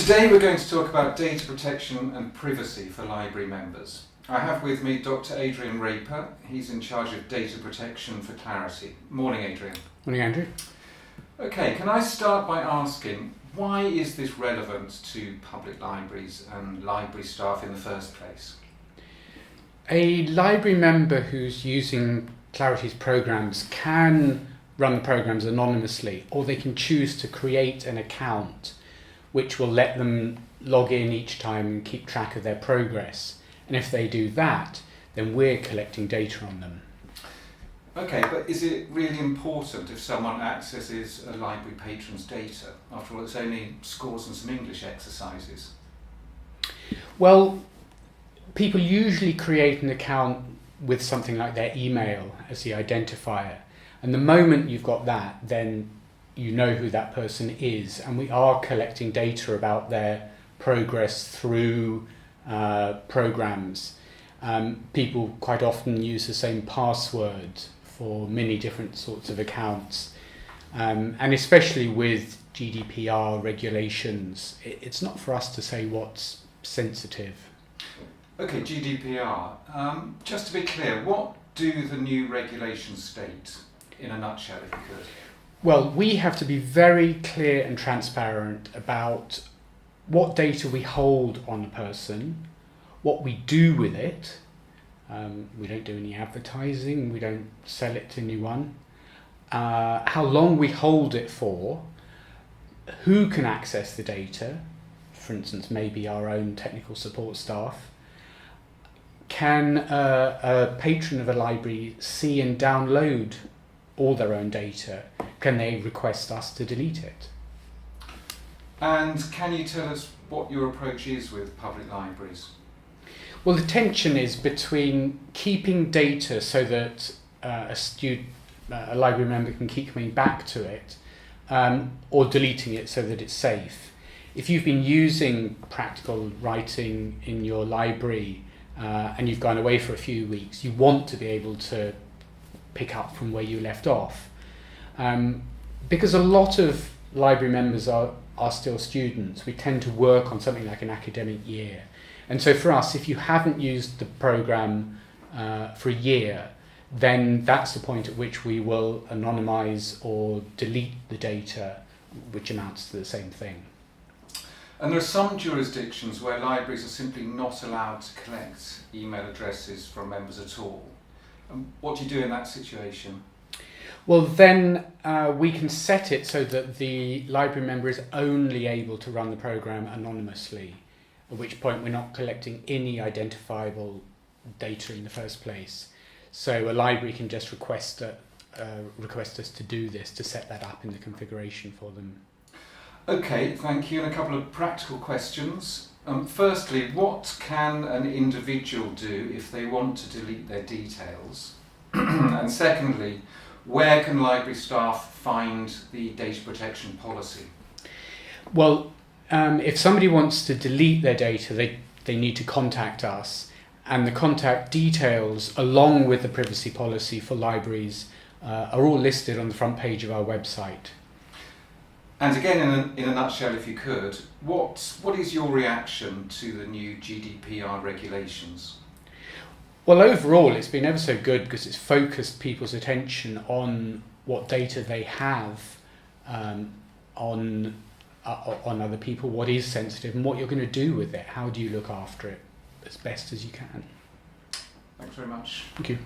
Today we're going to talk about data protection and privacy for library members. I have with me Dr. Adrian Raper. He's in charge of data protection for Clarity. Morning, Adrian. Morning, Andrew. Okay, can I start by asking, why is this relevant to public libraries and library staff in the first place? A library member who's using Clarity's programs can run the programs anonymously, or they can choose to create an account which will let them log in each time and keep track of their progress. And if they do that, then we're collecting data on them. Okay, but is it really important if someone accesses a library patron's data? After all, it's only scores and some English exercises. Well, people usually create an account with something like their email as the identifier. And the moment you've got that, then you know who that person is. And we are collecting data about their progress through programs. People quite often use the same password for many different sorts of accounts. And especially with GDPR regulations, it's not for us to say what's sensitive. Okay, GDPR. Just to be clear, what do the new regulations state, in a nutshell, if you could? Well, we have to be very clear and transparent about what data we hold on a person, what we do with it. We don't do any advertising, we don't sell it to anyone. How long we hold it for, who can access the data, for instance, maybe our own technical support staff. Can a patron of a library see and download all their own data? Can they request us to delete it? And can you tell us what your approach is with public libraries? Well, the tension is between keeping data so that a library member can keep coming back to it, or deleting it so that it's safe. If you've been using practical writing in your library and you've gone away for a few weeks, you want to be able to pick up from where you left off. Because a lot of library members are still students, we tend to work on something like an academic year. And so for us, if you haven't used the program for a year, then that's the point at which we will anonymise or delete the data, which amounts to the same thing. And there are some jurisdictions where libraries are simply not allowed to collect email addresses from members at all. What do you do in that situation? Well, then we can set it so that the library member is only able to run the program anonymously, at which point we're not collecting any identifiable data in the first place. So a library can just request us to do this, to set that up in the configuration for them. Okay, thank you. And a couple of practical questions. Firstly, what can an individual do if they want to delete their details? And secondly, where can library staff find the data protection policy? Well, if somebody wants to delete their data, they need to contact us, and the contact details along with the privacy policy for libraries are all listed on the front page of our website. And again, in a nutshell, if you could, what is your reaction to the new GDPR regulations? Well, overall, it's been ever so good because it's focused people's attention on what data they have on other people, what is sensitive, and what you're going to do with it. How do you look after it as best as you can? Thanks very much. Thank you.